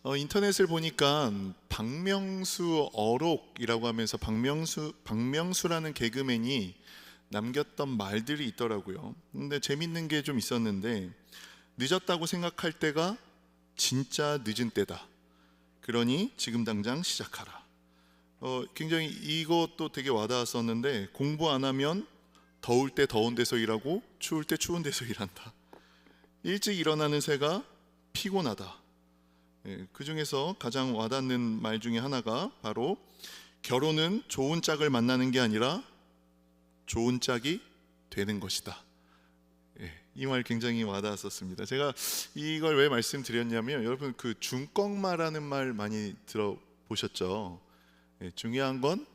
인터넷을 보니까 박명수 어록이라고 하면서 박명수라는 개그맨이 남겼던 말들이 있더라고요. 근데 재밌는 게 좀 있었는데, 늦었다고 생각할 때가 진짜 늦은 때다. 그러니 지금 당장 시작하라. 굉장히 이것도 되게 와닿았었는데, 공부 안 하면 더울 때 더운 데서 일하고 추울 때 추운 데서 일한다. 일찍 일어나는 새가 피곤하다. 그 중에서 가장 와닿는 말 중에 하나가 바로 결혼은 좋은 짝을 만나는 게 아니라 좋은 짝이 되는 것이다. 이 말 굉장히 와닿았었습니다. 제가 이걸 왜 말씀드렸냐면, 여러분 그 중꺾마라는 말 많이 들어보셨죠? 중요한 건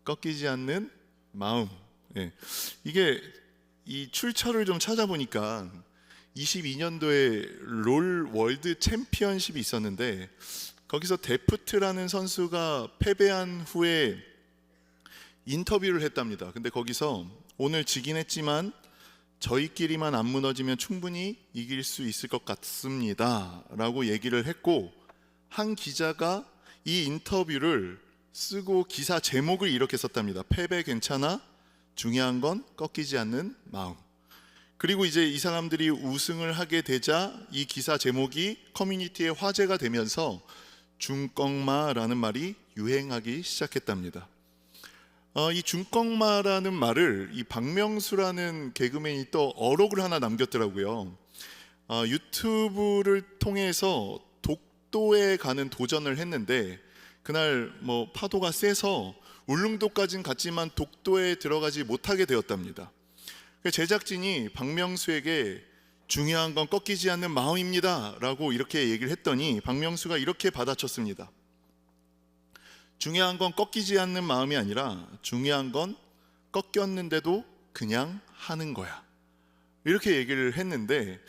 꺾이지 않는 마음. 이게 이 출처를 좀 찾아보니까 22년도에 롤 월드 챔피언십이 있었는데, 거기서 데프트라는 선수가 패배한 후에 인터뷰를 했답니다. 근데 거기서 오늘 지긴 했지만 저희끼리만 안 무너지면 충분히 이길 수 있을 것 같습니다 라고 얘기를 했고, 한 기자가 이 인터뷰를 쓰고 기사 제목을 이렇게 썼답니다. 패배 괜찮아, 중요한 건 꺾이지 않는 마음. 그리고 이제 이 사람들이 우승을 하게 되자 이 기사 제목이 커뮤니티에 화제가 되면서 중꺾마라는 말이 유행하기 시작했답니다. 이 중꺾마라는 말을 이 박명수라는 개그맨이 또 어록을 하나 남겼더라고요. 유튜브를 통해서 독도에 가는 도전을 했는데, 그날 뭐 파도가 세서 울릉도까지는 갔지만 독도에 들어가지 못하게 되었답니다. 제작진이 박명수에게 중요한 건 꺾이지 않는 마음입니다 라고 이렇게 얘기를 했더니, 박명수가 이렇게 받아쳤습니다. 중요한 건 꺾이지 않는 마음이 아니라 중요한 건 꺾였는데도 그냥 하는 거야, 이렇게 얘기를 했는데,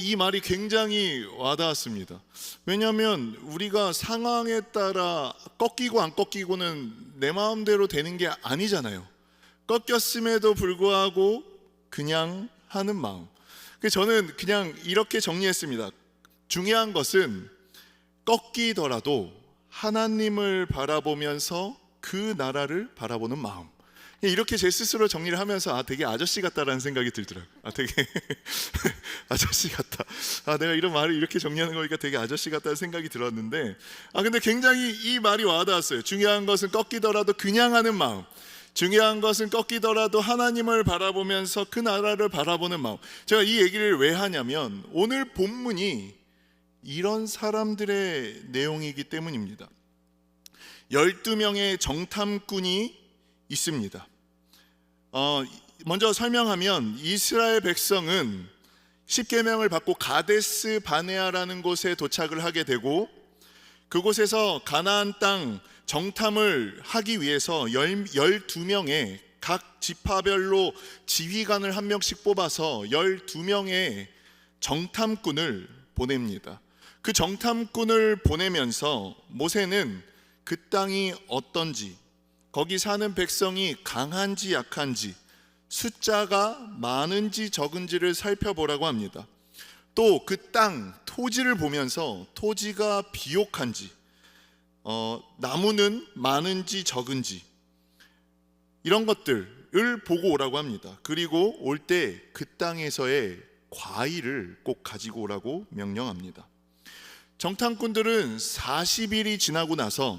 이 말이 굉장히 와닿았습니다. 왜냐하면 우리가 상황에 따라 꺾이고 안 꺾이고는 내 마음대로 되는 게 아니잖아요. 꺾였음에도 불구하고 그냥 하는 마음. 저는 그냥 이렇게 정리했습니다. 중요한 것은 꺾이더라도 하나님을 바라보면서 그 나라를 바라보는 마음. 이렇게 제 스스로 정리를 하면서 되게 아저씨 같다라는 생각이 들더라고요. 되게 아저씨 같다. 내가 이런 말을 이렇게 정리하는 거니까 되게 아저씨 같다는 생각이 들었는데, 근데 굉장히 이 말이 와닿았어요. 중요한 것은 꺾이더라도 그냥 하는 마음. 중요한 것은 꺾이더라도 하나님을 바라보면서 그 나라를 바라보는 마음. 제가 이 얘기를 왜 하냐면, 오늘 본문이 이런 사람들의 내용이기 때문입니다. 12명의 정탐꾼이 있습니다. 먼저 설명하면, 이스라엘 백성은 십계명을 받고 가데스 바네아라는 곳에 도착을 하게 되고, 그곳에서 가나안 땅 정탐을 하기 위해서 12명의 각 지파별로 지휘관을 한 명씩 뽑아서 12명의 정탐꾼을 보냅니다. 그 정탐꾼을 보내면서 모세는 그 땅이 어떤지, 거기 사는 백성이 강한지 약한지, 숫자가 많은지 적은지를 살펴보라고 합니다. 또 그 땅, 토지를 보면서 토지가 비옥한지, 나무는 많은지 적은지, 이런 것들을 보고 오라고 합니다. 그리고 올 때 그 땅에서의 과일을 꼭 가지고 오라고 명령합니다. 정탐꾼들은 40일이 지나고 나서,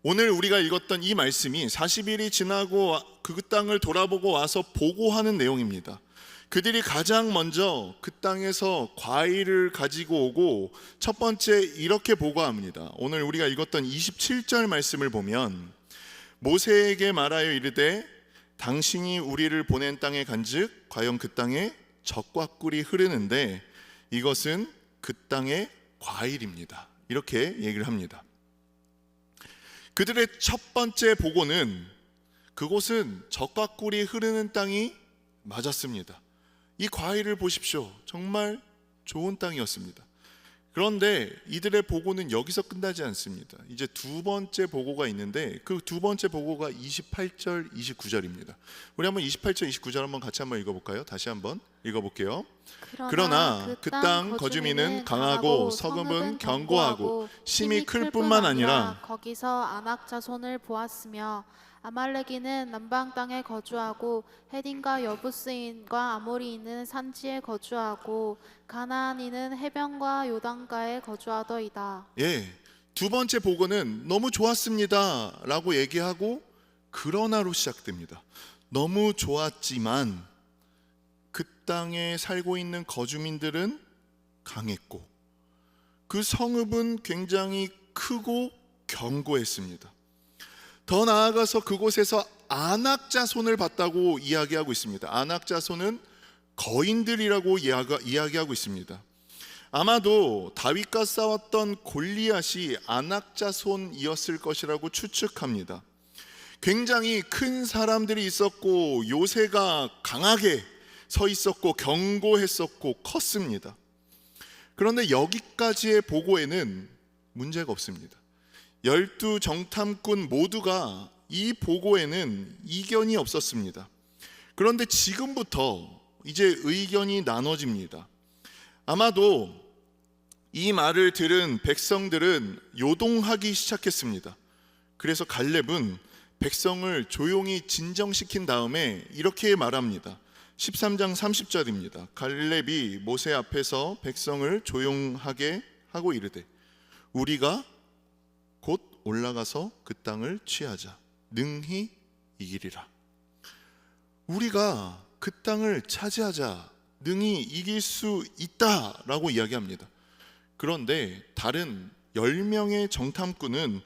오늘 우리가 읽었던 이 말씀이 40일이 지나고 그 땅을 돌아보고 와서 보고하는 내용입니다. 그들이 가장 먼저 그 땅에서 과일을 가지고 오고, 첫 번째 이렇게 보고합니다. 오늘 우리가 읽었던 27절 말씀을 보면, 모세에게 말하여 이르되 당신이 우리를 보낸 땅에 간즉 과연 그 땅에 젖과 꿀이 흐르는데 이것은 그 땅의 과일입니다, 이렇게 얘기를 합니다. 그들의 첫 번째 보고는 그곳은 젖과 꿀이 흐르는 땅이 맞았습니다. 이 과일을 보십시오. 정말 좋은 땅이었습니다. 그런데 이들의 보고는 여기서 끝나지 않습니다. 이제 두 번째 보고가 있는데 그 두 번째 보고가 28절, 29절입니다. 우리 한번 28절, 29절 한번 같이 한번 읽어볼까요? 다시 한번 읽어볼게요. 그러나 그 땅 거주민은 강하고 성읍은 견고하고 심히 클 뿐만 아니라 거기서 아낙 자손을 보았으며 아말렉인은 남방 땅에 거주하고 헤딘과 여부스인과 아모리인은 산지에 거주하고 가나안인은 해변과 요단가에 거주하더이다. 예, 두 번째 보고는 너무 좋았습니다 라고 얘기하고 그러나로 시작됩니다. 너무 좋았지만 그 땅에 살고 있는 거주민들은 강했고 그 성읍은 굉장히 크고 견고했습니다. 더 나아가서 그곳에서 아낙 자손을 봤다고 이야기하고 있습니다. 아낙 자손은 거인들이라고 이야기하고 있습니다. 아마도 다윗과 싸웠던 골리앗이 아낙 자손이었을 것이라고 추측합니다. 굉장히 큰 사람들이 있었고 요새가 강하게 서 있었고 견고했었고 컸습니다. 그런데 여기까지의 보고에는 문제가 없습니다. 12 정탐꾼 모두가 이 보고에는 이견이 없었습니다. 그런데 지금부터 이제 의견이 나눠집니다. 아마도 이 말을 들은 백성들은 요동하기 시작했습니다. 그래서 갈렙은 백성을 조용히 진정시킨 다음에 이렇게 말합니다. 13장 30절입니다. 갈렙이 모세 앞에서 백성을 조용하게 하고 이르되 우리가 곧 올라가서 그 땅을 취하자. 능히 이기리라. 우리가 그 땅을 차지하자. 능히 이길 수 있다라고 이야기합니다. 그런데 다른 10명의 정탐꾼은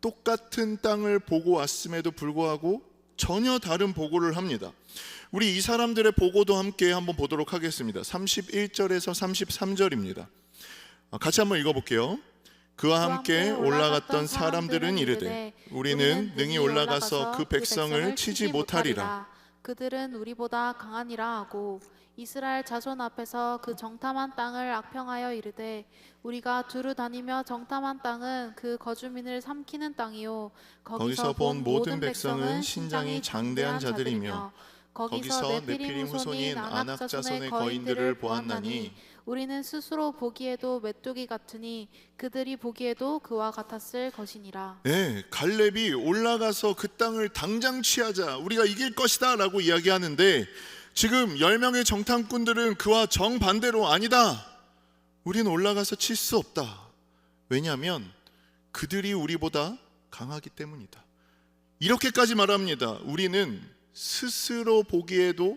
똑같은 땅을 보고 왔음에도 불구하고 전혀 다른 보고를 합니다. 우리 이 사람들의 보고도 함께 한번 보도록 하겠습니다. 31절에서 33절입니다. 같이 한번 읽어볼게요. 그와 함께 올라갔던 사람들은 이르되 우리는 능히 올라가서 그 백성을 치지 못하리라. 그들은 우리보다 강하니라 하고 이스라엘 자손 앞에서 그 정탐한 땅을 악평하여 이르되 우리가 두루 다니며 정탐한 땅은 그 거주민을 삼키는 땅이요 거기서 본 모든 백성은 신장이 장대한 자들이며 거기서 네피림 후손인 아낙 자손의 거인들을 보았나니 우리는 스스로 보기에도 메뚜기 같으니 그들이 보기에도 그와 같았을 것이니라. 네, 갈렙이 올라가서 그 땅을 당장 취하자, 우리가 이길 것이다 라고 이야기하는데 지금 10명의 정탐꾼들은 그와 정반대로 아니다, 우리는 올라가서 칠 수 없다. 왜냐하면 그들이 우리보다 강하기 때문이다. 이렇게까지 말합니다. 우리는 스스로 보기에도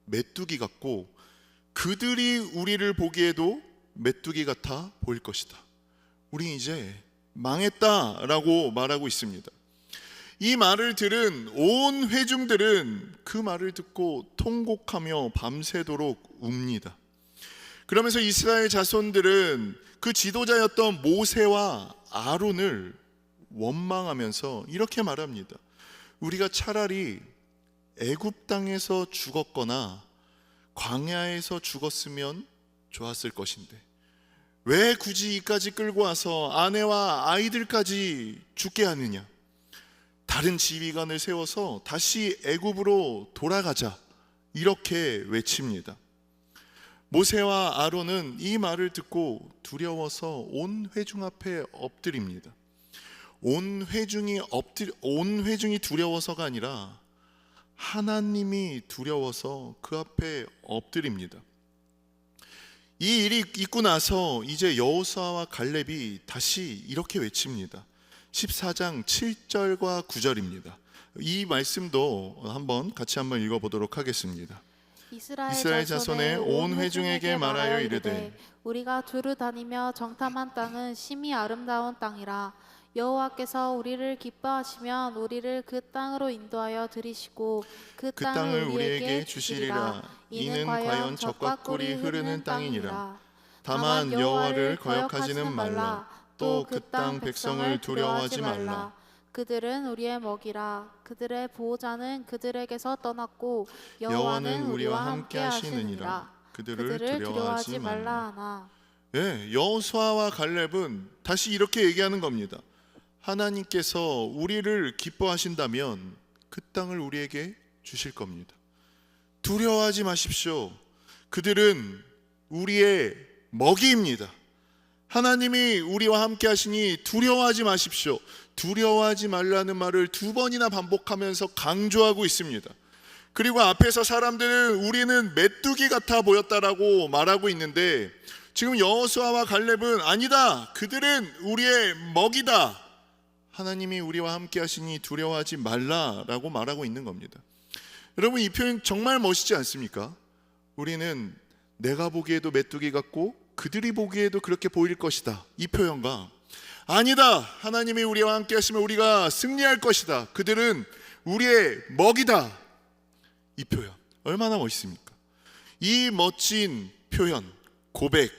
메뚜기 같고 그들이 우리를 보기에도 메뚜기 같아 보일 것이다. 우리 이제 망했다라고 말하고 있습니다. 이 말을 들은 온 회중들은 그 말을 듣고 통곡하며 밤새도록 웁니다. 그러면서 이스라엘 자손들은 그 지도자였던 모세와 아론을 원망하면서 이렇게 말합니다. 우리가 차라리 애굽 땅에서 죽었거나 광야에서 죽었으면 좋았을 것인데 왜 굳이 이까지 끌고 와서 아내와 아이들까지 죽게 하느냐. 다른 지휘관을 세워서 다시 애굽으로 돌아가자, 이렇게 외칩니다. 모세와 아론은 이 말을 듣고 두려워서 온 회중 앞에 엎드립니다. 온 회중이 두려워서가 아니라 하나님이 두려워서 그 앞에 엎드립니다. 이 일이 있고 나서 이제 여호수아와 갈렙이 다시 이렇게 외칩니다. 14장 7절과 9절입니다. 이 말씀도 같이 한번 읽어보도록 하겠습니다. 이스라엘 자손의 온 회중에게 말하여 이르되 우리가 두루 다니며 정탐한 땅은 심히 아름다운 땅이라. 여호와께서 우리를 기뻐하시면 우리를 그 땅으로 인도하여 들이시고 그 땅을 우리에게 주시리라. 이는 과연 젖과 꿀이 흐르는 땅이니라. 다만 여호와를 거역하지는 말라. 또 그 땅 백성을 두려워하지 말라. 그들은 우리의 먹이라. 그들의 보호자는 그들에게서 떠났고 여호와는 우리와 함께 하시느니라. 그들을 두려워하지 말라 하나. 여호수아와 갈렙은 다시 이렇게 얘기하는 겁니다. 하나님께서 우리를 기뻐하신다면 그 땅을 우리에게 주실 겁니다. 두려워하지 마십시오. 그들은 우리의 먹이입니다. 하나님이 우리와 함께 하시니 두려워하지 마십시오. 두려워하지 말라는 말을 2번이나 반복하면서 강조하고 있습니다. 그리고 앞에서 사람들은 우리는 메뚜기 같아 보였다라고 말하고 있는데, 지금 여호수아와 갈렙은 아니다, 그들은 우리의 먹이다, 하나님이 우리와 함께 하시니 두려워하지 말라라고 말하고 있는 겁니다. 여러분, 이 표현 정말 멋있지 않습니까? 우리는 내가 보기에도 메뚜기 같고 그들이 보기에도 그렇게 보일 것이다, 이 표현과 아니다, 하나님이 우리와 함께 하시면 우리가 승리할 것이다, 그들은 우리의 먹이다, 이 표현 얼마나 멋있습니까? 이 멋진 표현, 고백,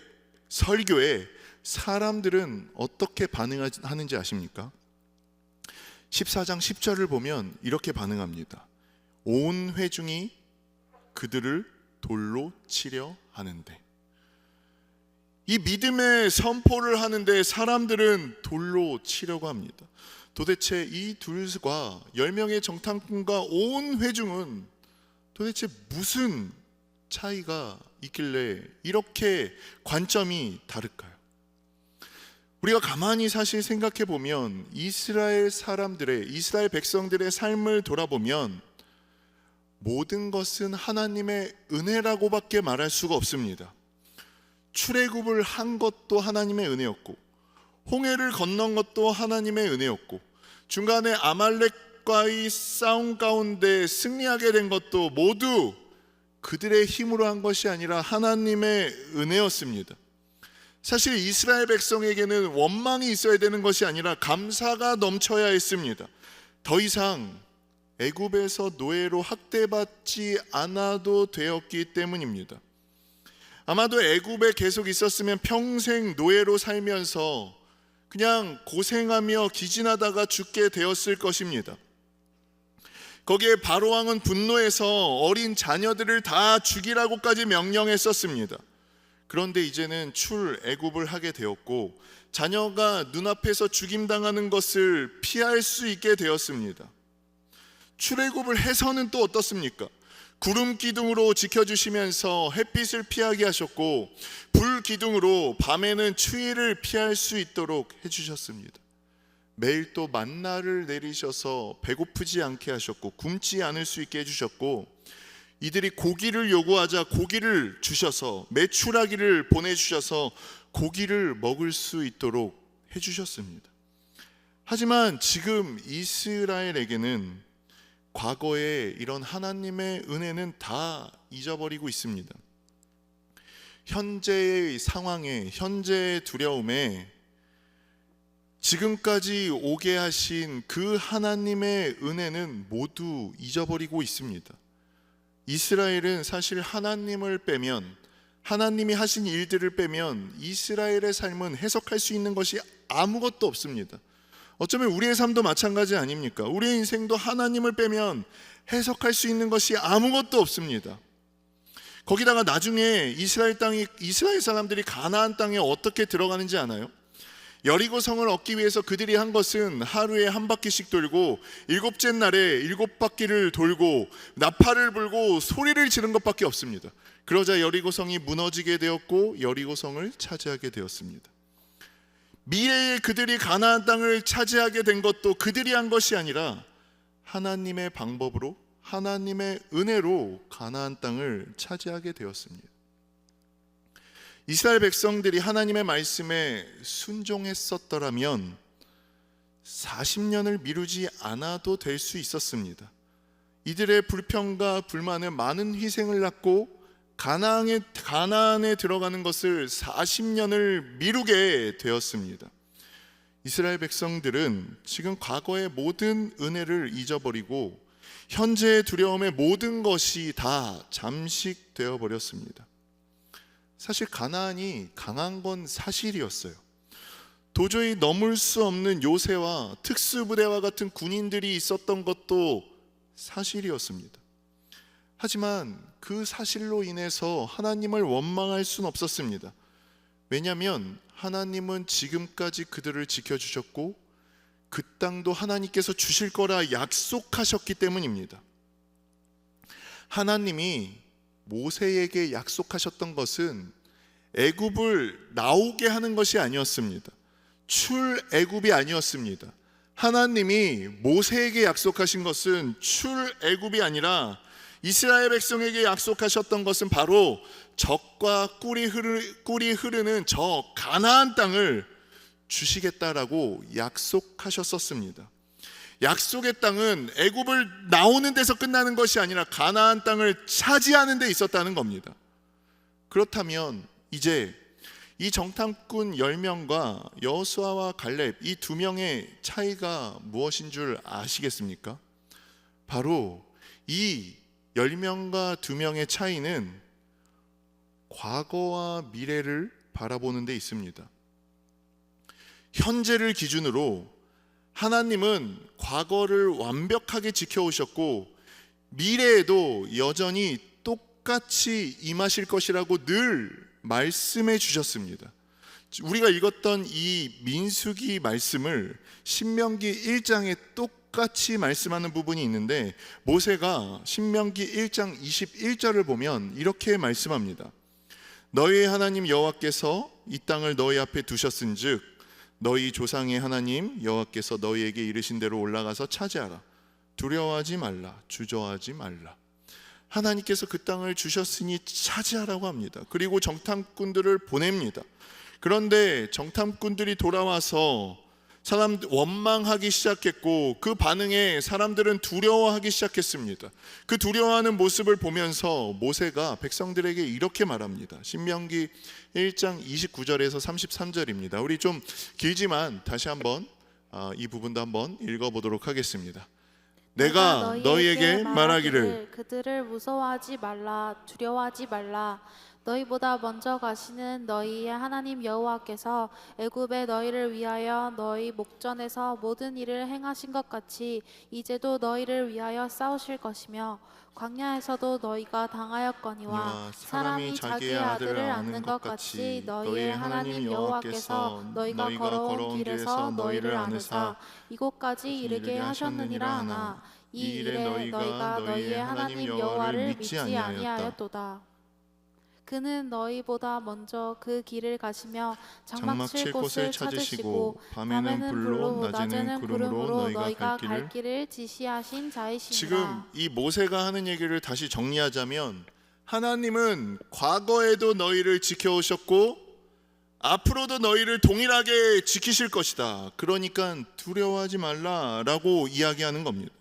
설교에 사람들은 어떻게 반응하는지 아십니까? 14장 10절을 보면 이렇게 반응합니다. 온 회중이 그들을 돌로 치려 하는데, 이 믿음의 선포를 하는데 사람들은 돌로 치려고 합니다. 도대체 이 둘과 10명의 정탐꾼과 온 회중은 도대체 무슨 차이가 있길래 이렇게 관점이 다를까요? 우리가 가만히 사실 생각해 보면 이스라엘 백성들의 삶을 돌아보면 모든 것은 하나님의 은혜라고밖에 말할 수가 없습니다. 출애굽을 한 것도 하나님의 은혜였고, 홍해를 건넌 것도 하나님의 은혜였고, 중간에 아말렉과의 싸움 가운데 승리하게 된 것도 모두 그들의 힘으로 한 것이 아니라 하나님의 은혜였습니다. 사실 이스라엘 백성에게는 원망이 있어야 되는 것이 아니라 감사가 넘쳐야 했습니다. 더 이상 애굽에서 노예로 학대받지 않아도 되었기 때문입니다. 아마도 애굽에 계속 있었으면 평생 노예로 살면서 그냥 고생하며 기진하다가 죽게 되었을 것입니다. 거기에 바로왕은 분노해서 어린 자녀들을 다 죽이라고까지 명령했었습니다. 그런데 이제는 출애굽을 하게 되었고, 자녀가 눈앞에서 죽임당하는 것을 피할 수 있게 되었습니다. 출애굽을 해서는 또 어떻습니까? 구름 기둥으로 지켜주시면서 햇빛을 피하게 하셨고, 불 기둥으로 밤에는 추위를 피할 수 있도록 해주셨습니다. 매일 또 만나를 내리셔서 배고프지 않게 하셨고, 굶지 않을 수 있게 해주셨고, 이들이 고기를 요구하자 고기를 주셔서, 메추라기를 보내주셔서 고기를 먹을 수 있도록 해주셨습니다. 하지만 지금 이스라엘에게는 과거에 이런 하나님의 은혜는 다 잊어버리고 있습니다. 현재의 상황에, 현재의 두려움에 지금까지 오게 하신 그 하나님의 은혜는 모두 잊어버리고 있습니다. 이스라엘은 사실 하나님을 빼면, 하나님이 하신 일들을 빼면 이스라엘의 삶은 해석할 수 있는 것이 아무것도 없습니다. 어쩌면 우리의 삶도 마찬가지 아닙니까? 우리의 인생도 하나님을 빼면 해석할 수 있는 것이 아무것도 없습니다. 거기다가 나중에 이스라엘 사람들이 가나안 땅에 어떻게 들어가는지 아나요? 여리고 성을 얻기 위해서 그들이 한 것은 하루에 한 바퀴씩 돌고, 7째 날에 7바퀴를 돌고 나팔을 불고 소리를 지른 것밖에 없습니다. 그러자 여리고 성이 무너지게 되었고 여리고 성을 차지하게 되었습니다. 미래에 그들이 가나안 땅을 차지하게 된 것도 그들이 한 것이 아니라 하나님의 방법으로, 하나님의 은혜로 가나안 땅을 차지하게 되었습니다. 이스라엘 백성들이 하나님의 말씀에 순종했었더라면 40년을 미루지 않아도 될 수 있었습니다. 이들의 불평과 불만은 많은 희생을 낳고 가나안에 들어가는 것을 40년을 미루게 되었습니다. 이스라엘 백성들은 지금 과거의 모든 은혜를 잊어버리고 현재의 두려움의 모든 것이 다 잠식되어 버렸습니다. 사실 가나안이 강한 건 사실이었어요. 도저히 넘을 수 없는 요새와 특수부대와 같은 군인들이 있었던 것도 사실이었습니다. 하지만 그 사실로 인해서 하나님을 원망할 수는 없었습니다. 왜냐하면 하나님은 지금까지 그들을 지켜주셨고 그 땅도 하나님께서 주실 거라 약속하셨기 때문입니다. 하나님이 모세에게 약속하셨던 것은 애굽을 나오게 하는 것이 아니었습니다. 출애굽이 아니었습니다. 하나님이 모세에게 약속하신 것은 출애굽이 아니라 이스라엘 백성에게 약속하셨던 것은 바로 젖과 꿀이 흐르는 저 가나안 땅을 주시겠다라고 약속하셨었습니다. 약속의 땅은 애굽을 나오는 데서 끝나는 것이 아니라 가나안 땅을 차지하는 데 있었다는 겁니다. 그렇다면 이제 이 정탐꾼 10명과 여호수아와 갈렙 이 두 명의 차이가 무엇인 줄 아시겠습니까? 바로 이 10명과 2명의 차이는 과거와 미래를 바라보는 데 있습니다. 현재를 기준으로 하나님은 과거를 완벽하게 지켜오셨고 미래에도 여전히 똑같이 임하실 것이라고 늘 말씀해 주셨습니다. 우리가 읽었던 이 민수기 말씀을 신명기 1장에 똑같이 말씀하는 부분이 있는데 모세가 신명기 1장 21절을 보면 이렇게 말씀합니다. 너희의 하나님 여호와께서 이 땅을 너희 앞에 두셨은즉 너희 조상의 하나님 여호와께서 너희에게 이르신 대로 올라가서 차지하라. 두려워하지 말라. 주저하지 말라. 하나님께서 그 땅을 주셨으니 차지하라고 합니다. 그리고 정탐꾼들을 보냅니다. 그런데 정탐꾼들이 돌아와서 원망하기 시작했고 그 반응에 사람들은 두려워하기 시작했습니다. 그 두려워하는 모습을 보면서 모세가 백성들에게 이렇게 말합니다. 신명기 1장 29절에서 33절입니다. 우리 좀 길지만 다시 한번 이 부분도 한번 읽어보도록 하겠습니다. 내가 너희에게 말하기를 그들을 무서워하지 말라 두려워하지 말라 너희보다 먼저 가시는 너희의 하나님 여호와께서 애굽에 너희를 위하여 너희 목전에서 모든 일을 행하신 것 같이 이제도 너희를 위하여 싸우실 것이며 광야에서도 너희가 당하였거니와 사람이 자기의 아들을 낳는 것 같이 너희의 하나님 여호와께서 너희가 걸어온 길에서 너희를 안으사 이곳까지 이르게 하셨느니라 하나 이 일에 너희가 너희의 하나님 여호와를 믿지 아니하였도다. 그는 너희보다 먼저 그 길을 가시며 장막 칠 곳을 찾으시고 밤에는 불로 낮에는 구름으로 너희가 갈 길을 지시하신 자이시니라. 지금 이 모세가 하는 얘기를 다시 정리하자면 하나님은 과거에도 너희를 지켜오셨고 앞으로도 너희를 동일하게 지키실 것이다. 그러니까 두려워하지 말라라고 이야기하는 겁니다.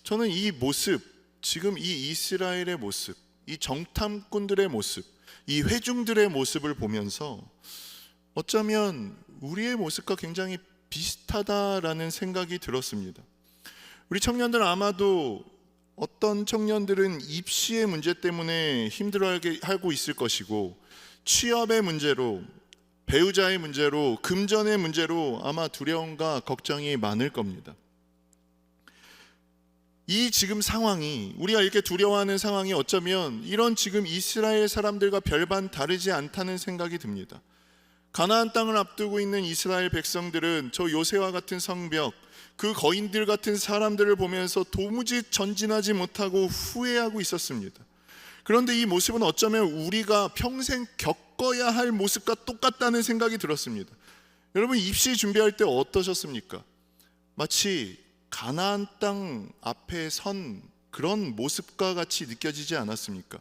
저는 이 모습, 지금 이 이스라엘의 모습, 이 정탐꾼들의 모습, 이 회중들의 모습을 보면서 어쩌면 우리의 모습과 굉장히 비슷하다라는 생각이 들었습니다. 우리 청년들 아마도 어떤 청년들은 입시의 문제 때문에 힘들어하고 있을 것이고 취업의 문제로, 배우자의 문제로, 금전의 문제로 아마 두려움과 걱정이 많을 겁니다. 이 지금 상황이, 우리가 이렇게 두려워하는 상황이 어쩌면 이런 지금 이스라엘 사람들과 별반 다르지 않다는 생각이 듭니다. 가나안 땅을 앞두고 있는 이스라엘 백성들은 저 요새와 같은 성벽, 그 거인들 같은 사람들을 보면서 도무지 전진하지 못하고 후회하고 있었습니다. 그런데 이 모습은 어쩌면 우리가 평생 겪어야 할 모습과 똑같다는 생각이 들었습니다. 여러분 입시 준비할 때 어떠셨습니까? 마치 가나안 땅 앞에 선 그런 모습과 같이 느껴지지 않았습니까?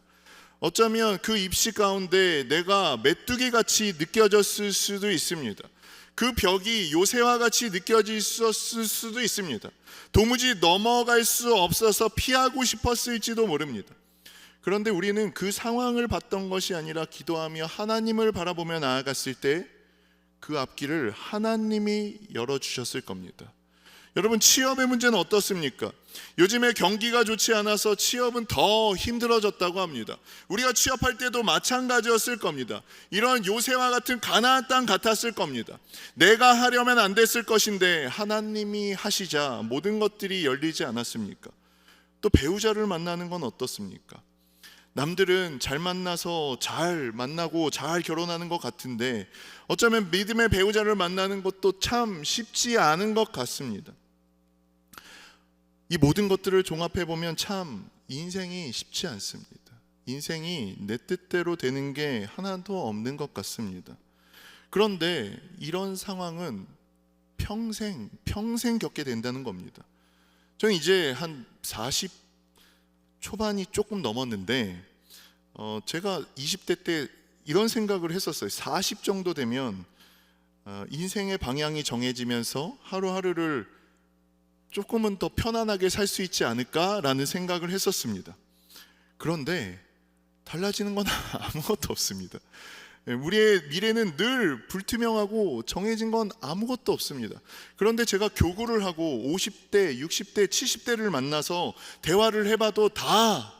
어쩌면 그 입시 가운데 내가 메뚜기 같이 느껴졌을 수도 있습니다. 그 벽이 요새와 같이 느껴졌을 수도 있습니다. 도무지 넘어갈 수 없어서 피하고 싶었을지도 모릅니다. 그런데 우리는 그 상황을 봤던 것이 아니라 기도하며 하나님을 바라보며 나아갔을 때 그 앞길을 하나님이 열어주셨을 겁니다. 여러분 취업의 문제는 어떻습니까? 요즘에 경기가 좋지 않아서 취업은 더 힘들어졌다고 합니다. 우리가 취업할 때도 마찬가지였을 겁니다. 이런 요새와 같은 가나안 땅 같았을 겁니다. 내가 하려면 안 됐을 것인데 하나님이 하시자 모든 것들이 열리지 않았습니까? 또 배우자를 만나는 건 어떻습니까? 남들은 잘 만나서 잘 만나고 잘 결혼하는 것 같은데 어쩌면 믿음의 배우자를 만나는 것도 참 쉽지 않은 것 같습니다. 이 모든 것들을 종합해 보면 참 인생이 쉽지 않습니다. 인생이 내 뜻대로 되는 게 하나도 없는 것 같습니다. 그런데 이런 상황은 평생 겪게 된다는 겁니다. 저는 이제 한 40 초반이 조금 넘었는데 제가 20대 때 이런 생각을 했었어요. 40 정도 되면 인생의 방향이 정해지면서 하루하루를 조금은 더 편안하게 살 수 있지 않을까라는 생각을 했었습니다. 그런데 달라지는 건 아무것도 없습니다. 우리의 미래는 늘 불투명하고 정해진 건 아무것도 없습니다. 그런데 제가 교구를 하고 50대, 60대, 70대를 만나서 대화를 해봐도 다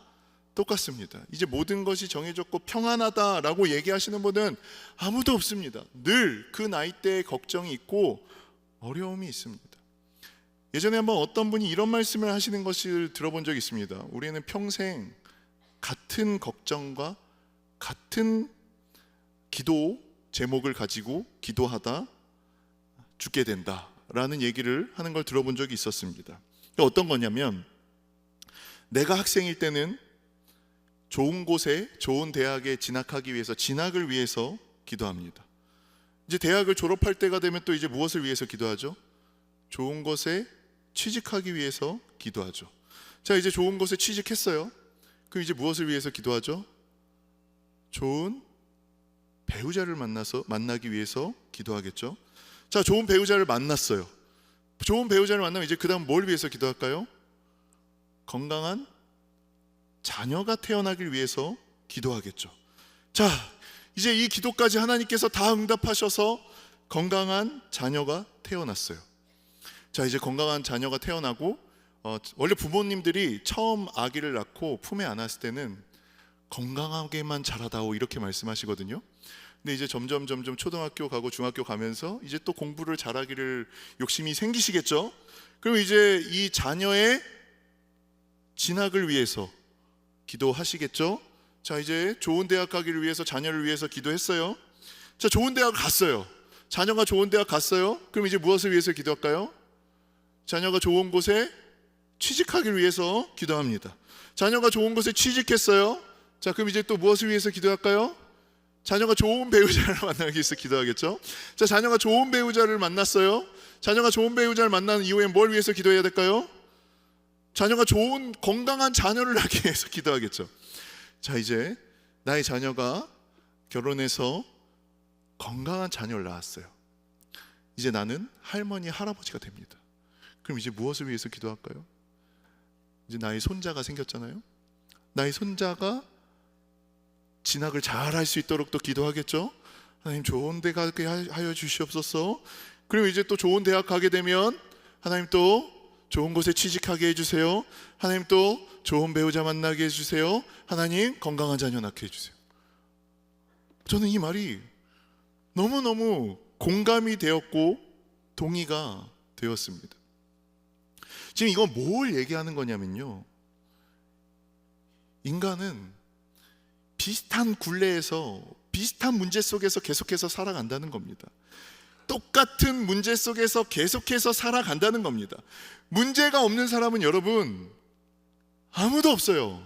똑같습니다. 이제 모든 것이 정해졌고 평안하다라고 얘기하시는 분은 아무도 없습니다. 늘 그 나이대에 걱정이 있고 어려움이 있습니다. 예전에 한번 어떤 분이 이런 말씀을 하시는 것을 들어본 적이 있습니다. 우리는 평생 같은 걱정과 같은 기도 제목을 가지고 기도하다 죽게 된다라는 얘기를 하는 걸 들어본 적이 있었습니다. 어떤 거냐면 내가 학생일 때는 좋은 곳에 좋은 대학에 진학하기 위해서 진학을 위해서 기도합니다. 이제 대학을 졸업할 때가 되면 또 이제 무엇을 위해서 기도하죠? 좋은 곳에 취직하기 위해서 기도하죠. 자, 이제 좋은 곳에 취직했어요. 그럼 이제 무엇을 위해서 기도하죠? 좋은 배우자를 만나기 위해서 기도하겠죠. 자, 좋은 배우자를 만났어요. 좋은 배우자를 만나면 이제 그 다음 뭘 위해서 기도할까요? 건강한 자녀가 태어나길 위해서 기도하겠죠. 자, 이제 이 기도까지 하나님께서 다 응답하셔서 건강한 자녀가 태어났어요. 자, 이제 건강한 자녀가 태어나고 원래 부모님들이 처음 아기를 낳고 품에 안았을 때는 건강하게만 자라다오 이렇게 말씀하시거든요. 근데 이제 점점 초등학교 가고 중학교 가면서 이제 또 공부를 잘하기를 욕심이 생기시겠죠. 그럼 이제 이 자녀의 진학을 위해서 기도하시겠죠. 자, 이제 좋은 대학 가기를 위해서 자녀를 위해서 기도했어요. 자, 좋은 대학 갔어요. 자녀가 좋은 대학 갔어요. 그럼 이제 무엇을 위해서 기도할까요? 자녀가 좋은 곳에 취직하기를 위해서 기도합니다. 자녀가 좋은 곳에 취직했어요. 자, 그럼 이제 또 무엇을 위해서 기도할까요? 자녀가 좋은 배우자를 만나기 위해서 기도하겠죠. 자, 자녀가 좋은 배우자를 만났어요. 자녀가 좋은 배우자를 만난 이후에 뭘 위해서 기도해야 될까요? 자녀가 좋은 건강한 자녀를 낳기 위해서 기도하겠죠. 자, 이제 나의 자녀가 결혼해서 건강한 자녀를 낳았어요. 이제 나는 할머니, 할아버지가 됩니다. 그럼 이제 무엇을 위해서 기도할까요? 이제 나의 손자가 생겼잖아요. 나의 손자가 진학을 잘 할 수 있도록 또 기도하겠죠. 하나님 좋은 데 가게 하여 주시옵소서. 그리고 이제 또 좋은 대학 가게 되면 하나님 또 좋은 곳에 취직하게 해주세요. 하나님 또 좋은 배우자 만나게 해주세요. 하나님 건강한 자녀 낳게 해주세요. 저는 이 말이 너무너무 공감이 되었고 동의가 되었습니다. 지금 이건 뭘 얘기하는 거냐면요, 인간은 비슷한 굴레에서 비슷한 문제 속에서 계속해서 살아간다는 겁니다. 똑같은 문제 속에서 계속해서 살아간다는 겁니다. 문제가 없는 사람은 여러분 아무도 없어요.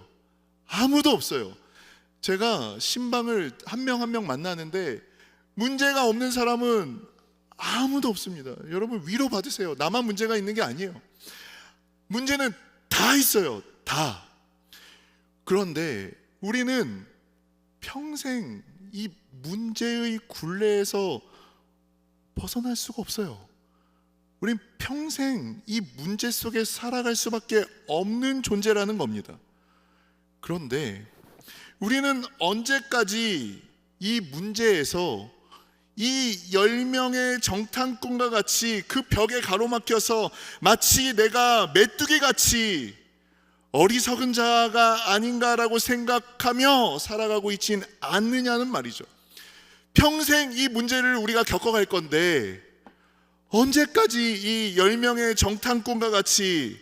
아무도 없어요. 제가 신방을 한 명 한 명 만나는데 문제가 없는 사람은 아무도 없습니다. 여러분 위로 받으세요. 나만 문제가 있는 게 아니에요. 문제는 다 있어요. 다. 그런데 우리는 평생 이 문제의 굴레에서 벗어날 수가 없어요. 우린 평생 이 문제 속에 살아갈 수밖에 없는 존재라는 겁니다. 그런데 우리는 언제까지 이 문제에서 이 10명의 정탐꾼과 같이 그 벽에 가로막혀서 마치 내가 메뚜기 같이 어리석은 자가 아닌가라고 생각하며 살아가고 있진 않느냐는 말이죠. 평생 이 문제를 우리가 겪어갈 건데 언제까지 이 10명의 정탐꾼과 같이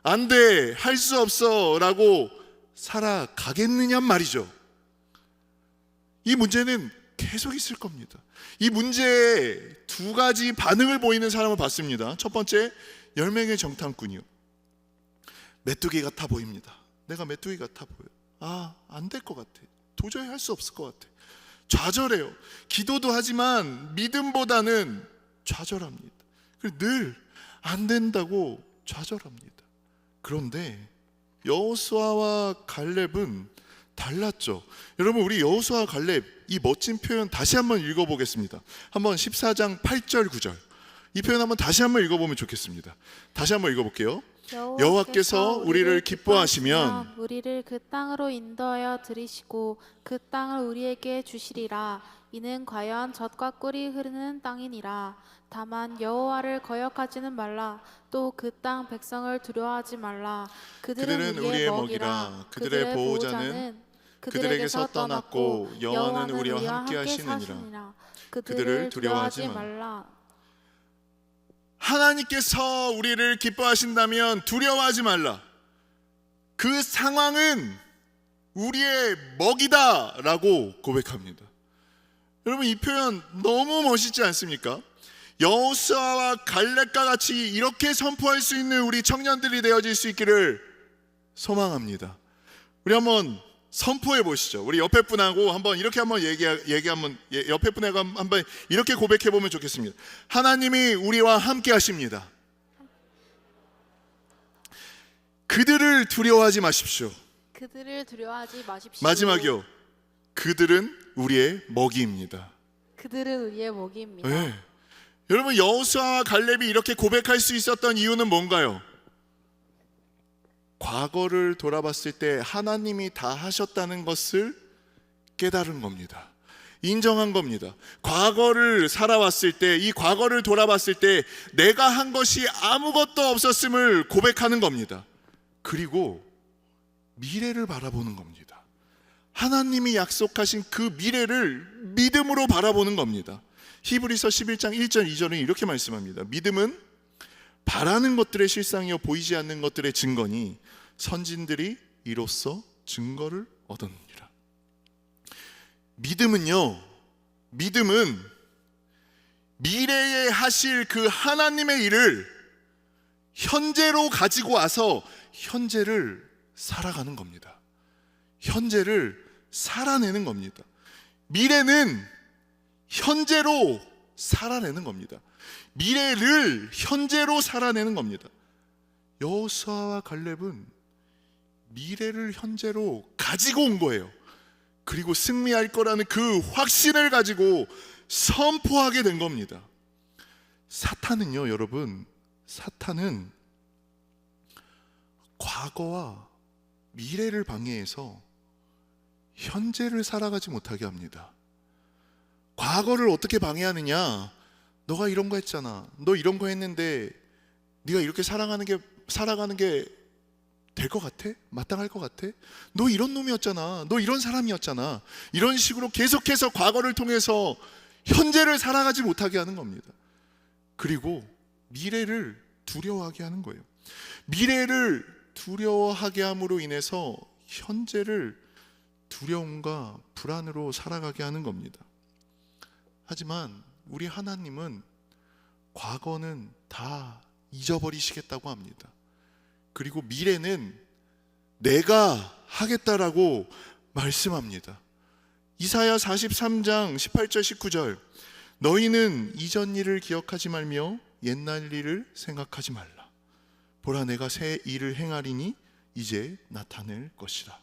안 돼, 할 수 없어 라고 살아가겠느냐 말이죠. 이 문제는 계속 있을 겁니다. 이 문제에 두 가지 반응을 보이는 사람을 봤습니다. 첫 번째, 열매의 정탐꾼이요. 메뚜기 같아 보입니다. 내가 메뚜기 같아 보여. 안 될 것 같아. 도저히 할 수 없을 것 같아. 좌절해요. 기도도 하지만 믿음보다는 좌절합니다. 늘 안 된다고 좌절합니다. 그런데 여호수아와 갈렙은 달랐죠. 여러분, 우리 여호수아와 갈렙 이 멋진 표현 다시 한번 읽어보겠습니다. 한번 14장 8절 9절 이 표현 한번 다시 한번 읽어보면 좋겠습니다. 다시 한번 읽어볼게요. 여호와께서 우리를 기뻐하시면 우리를 그 땅으로 인도하여 들이시고 그 땅을 우리에게 주시리라. 이는 과연 젖과 꿀이 흐르는 땅이니라. 다만 여호와를 거역하지는 말라. 또 그 땅 백성을 두려워하지 말라. 그들은 우리의 먹이라. 그들의 보호자는 그들에게서 떠났고 여호와는 우리와 함께 하시느니라. 그들을 두려워하지 말라. 하나님께서 우리를 기뻐하신다면 두려워하지 말라. 그 상황은 우리의 먹이다라고 고백합니다. 여러분, 이 표현 너무 멋있지 않습니까? 여호수아와 갈렙과 같이 이렇게 선포할 수 있는 우리 청년들이 되어질 수 있기를 소망합니다. 우리 한번 선포해 보시죠. 우리 옆에 분하고 한번 이렇게 한번 옆에 분하고 한번 이렇게 고백해 보면 좋겠습니다. 하나님이 우리와 함께 하십니다. 그들을 두려워하지 마십시오. 그들을 두려워하지 마십시오. 마지막이요. 그들은 우리의 먹이입니다. 그들은 우리의 먹이입니다. 네. 여러분, 여호수아와 갈렙이 이렇게 고백할 수 있었던 이유는 뭔가요? 과거를 돌아봤을 때 하나님이 다 하셨다는 것을 깨달은 겁니다. 인정한 겁니다. 과거를 살아왔을 때, 이 과거를 돌아봤을 때 내가 한 것이 아무것도 없었음을 고백하는 겁니다. 그리고 미래를 바라보는 겁니다. 하나님이 약속하신 그 미래를 믿음으로 바라보는 겁니다. 히브리서 11장 1절 2절은 이렇게 말씀합니다. 믿음은 바라는 것들의 실상이요 보이지 않는 것들의 증거니 선진들이 이로써 증거를 얻었느니라. 믿음은 미래에 하실 그 하나님의 일을 현재로 가지고 와서 현재를 살아가는 겁니다. 현재를 살아내는 겁니다. 미래는 현재로 살아내는 겁니다. 미래를 현재로 살아내는 겁니다. 여호수아와 갈렙은 미래를 현재로 가지고 온 거예요. 그리고 승리할 거라는 그 확신을 가지고 선포하게 된 겁니다. 사탄은요, 여러분, 사탄은 과거와 미래를 방해해서 현재를 살아가지 못하게 합니다. 과거를 어떻게 방해하느냐? 너가 이런 거 했잖아. 너 이런 거 했는데 네가 이렇게 살아가는 게 될 것 같아? 마땅할 것 같아? 너 이런 놈이었잖아. 너 이런 사람이었잖아. 이런 식으로 계속해서 과거를 통해서 현재를 살아가지 못하게 하는 겁니다. 그리고 미래를 두려워하게 하는 거예요. 미래를 두려워하게 함으로 인해서 현재를 두려움과 불안으로 살아가게 하는 겁니다. 하지만 우리 하나님은 과거는 다 잊어버리시겠다고 합니다. 그리고 미래는 내가 하겠다라고 말씀합니다. 이사야 43장 18절 19절 너희는 이전 일을 기억하지 말며 옛날 일을 생각하지 말라. 보라, 내가 새 일을 행하리니 이제 나타낼 것이라.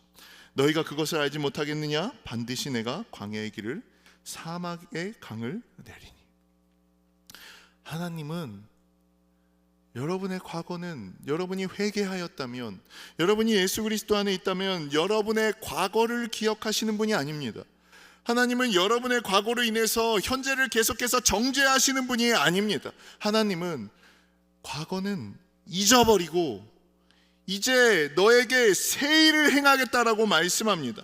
너희가 그것을 알지 못하겠느냐? 반드시 내가 광야의 길을 사막의 강을 내리니. 하나님은 여러분의 과거는 여러분이 회개하였다면, 여러분이 예수 그리스도 안에 있다면 여러분의 과거를 기억하시는 분이 아닙니다. 하나님은 여러분의 과거로 인해서 현재를 계속해서 정죄하시는 분이 아닙니다. 하나님은 과거는 잊어버리고 이제 너에게 새 일을 행하겠다라고 말씀합니다.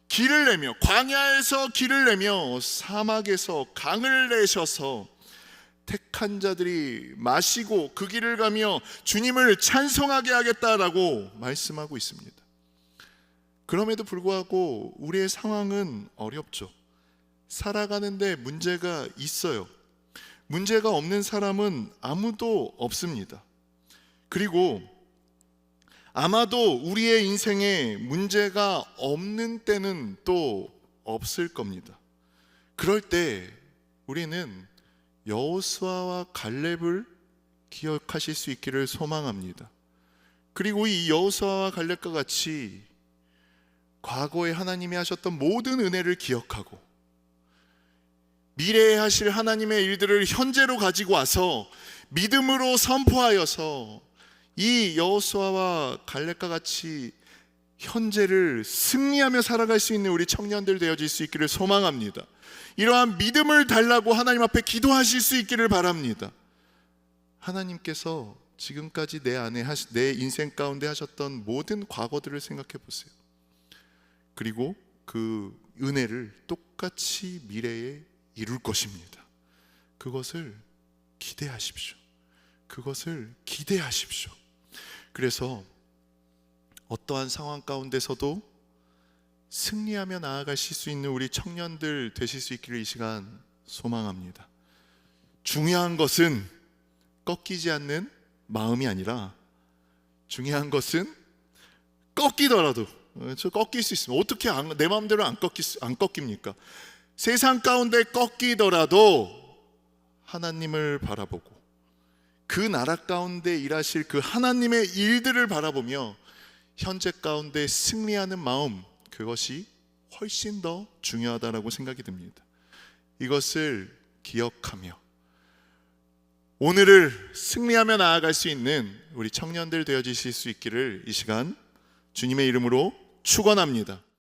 길을 내며, 광야에서 길을 내며 사막에서 강을 내셔서 택한 자들이 마시고 그 길을 가며 주님을 찬송하게 하겠다라고 말씀하고 있습니다. 그럼에도 불구하고 우리의 상황은 어렵죠. 살아가는데 문제가 있어요. 문제가 없는 사람은 아무도 없습니다. 그리고 아마도 우리의 인생에 문제가 없는 때는 또 없을 겁니다. 그럴 때 우리는 여호수아와 갈렙을 기억하실 수 있기를 소망합니다. 그리고 이 여호수아와 갈렙과 같이 과거에 하나님이 하셨던 모든 은혜를 기억하고 미래에 하실 하나님의 일들을 현재로 가지고 와서 믿음으로 선포하여서 이 여호수아와 갈렙과 같이 현재를 승리하며 살아갈 수 있는 우리 청년들 되어질 수 있기를 소망합니다. 이러한 믿음을 달라고 하나님 앞에 기도하실 수 있기를 바랍니다. 하나님께서 지금까지 내 인생 가운데 하셨던 모든 과거들을 생각해 보세요. 그리고 그 은혜를 똑같이 미래에 이룰 것입니다. 그것을 기대하십시오. 그것을 기대하십시오. 그래서 어떠한 상황 가운데서도 승리하며 나아가실 수 있는 우리 청년들 되실 수 있기를 이 시간 소망합니다. 중요한 것은 꺾이지 않는 마음이 아니라 중요한 것은 꺾이더라도 저 꺾일 수 있습니다. 어떻게 내 마음대로 안 꺾입니까? 세상 가운데 꺾이더라도 하나님을 바라보고 그 나라 가운데 일하실 그 하나님의 일들을 바라보며 현재 가운데 승리하는 마음, 그것이 훨씬 더 중요하다라고 생각이 듭니다. 이것을 기억하며 오늘을 승리하며 나아갈 수 있는 우리 청년들 되어지실 수 있기를 이 시간 주님의 이름으로 축원합니다.